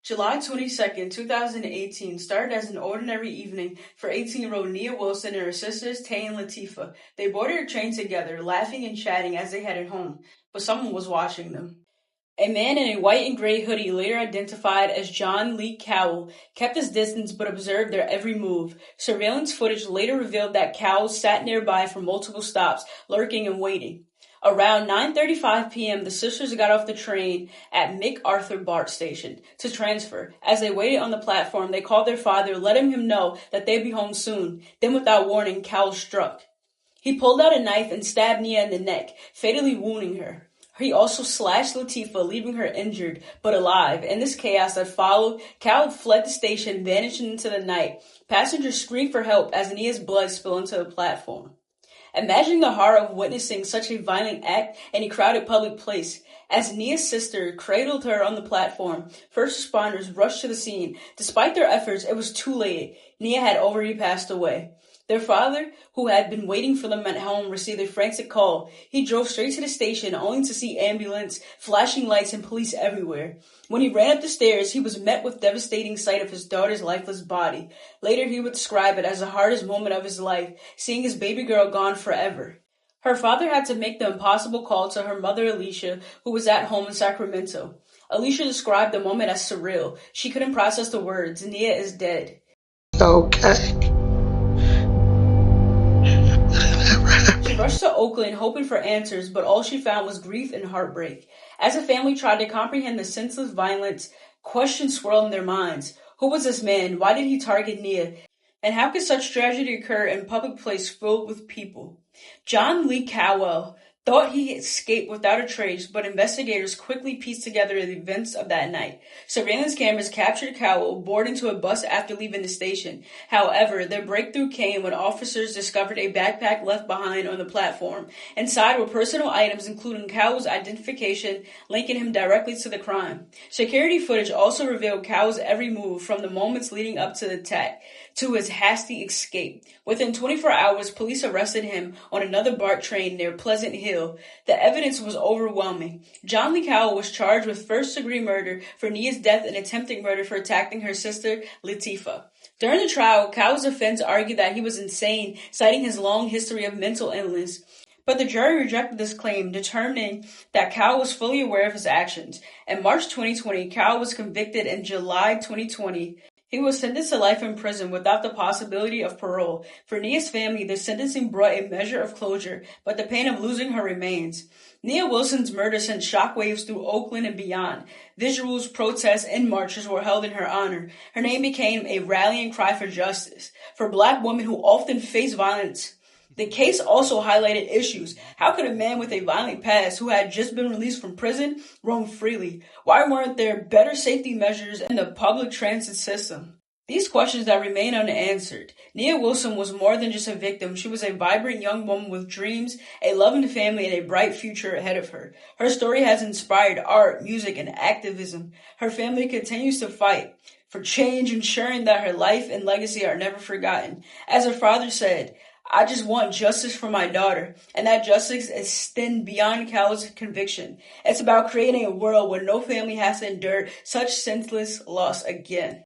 July 22nd, 2018 started as an ordinary evening for 18-year-old Nia Wilson and her sisters Tay and Latifah. They boarded a train together, laughing and chatting as they headed home, but someone was watching them. A man in a white and gray hoodie, later identified as John Lee Cowell, kept his distance but observed their every move. Surveillance footage later revealed that Cowell sat nearby for multiple stops, lurking and waiting. Around 9:35 p.m., the sisters got off the train at MacArthur BART station to transfer. As they waited on the platform, they called their father, letting him know that they'd be home soon. Then, without warning, Cowell struck. He pulled out a knife and stabbed Nia in the neck, fatally wounding her. He also slashed Latifah, leaving her injured but alive. In this chaos that followed, Cowell fled the station, vanishing into the night. Passengers screamed for help as Nia's blood spilled into the platform. Imagine the horror of witnessing such a violent act in a crowded public place. As Nia's sister cradled her on the platform, first responders rushed to the scene. Despite their efforts, it was too late. Nia had already passed away. Their father, who had been waiting for them at home, received a frantic call. He drove straight to the station, only to see ambulance, flashing lights, and police everywhere. When he ran up the stairs, he was met with devastating sight of his daughter's lifeless body. Later, he would describe it as the hardest moment of his life, seeing his baby girl gone forever. Her father had to make the impossible call to her mother, Alicia, who was at home in Sacramento. Alicia described the moment as surreal. She couldn't process the words, "Nia is dead." Okay. She rushed to Oakland hoping for answers, but all she found was grief and heartbreak. As the family tried to comprehend the senseless violence, questions swirled in their minds. Who was this man? Why did he target Nia? And how could such tragedy occur in a public place filled with people? John Lee Cowell thought he escaped without a trace, but investigators quickly pieced together the events of that night. Surveillance cameras captured Cowell board into a bus after leaving the station. However, their breakthrough came when officers discovered a backpack left behind on the platform. Inside were personal items, including Cowell's identification, linking him directly to the crime. Security footage also revealed Cowell's every move from the moments leading up to the attack to his hasty escape. Within 24 hours, police arrested him on another BART train near Pleasant Hill. The evidence was overwhelming. John Lee Cowell was charged with first-degree murder for Nia's death and attempted murder for attacking her sister, Latifah. During the trial, Cowell's defense argued that he was insane, citing his long history of mental illness. But the jury rejected this claim, determining that Cowell was fully aware of his actions. In March 2020, Cowell was convicted. In July 2020, he was sentenced to life in prison without the possibility of parole. For Nia's family, the sentencing brought a measure of closure, but the pain of losing her remains. Nia Wilson's murder sent shockwaves through Oakland and beyond. Visuals, protests, and marches were held in her honor. Her name became a rallying cry for justice, for Black women who often face violence. The case also highlighted issues. How could a man with a violent past who had just been released from prison roam freely? Why weren't there better safety measures in the public transit system? These questions that remain unanswered. Nia Wilson was more than just a victim. She was a vibrant young woman with dreams, a loving family, and a bright future ahead of her. Her story has inspired art, music, and activism. Her family continues to fight for change, ensuring that her life and legacy are never forgotten. As her father said, "I just want justice for my daughter," and that justice extends beyond Cowell's conviction. It's about creating a world where no family has to endure such senseless loss again.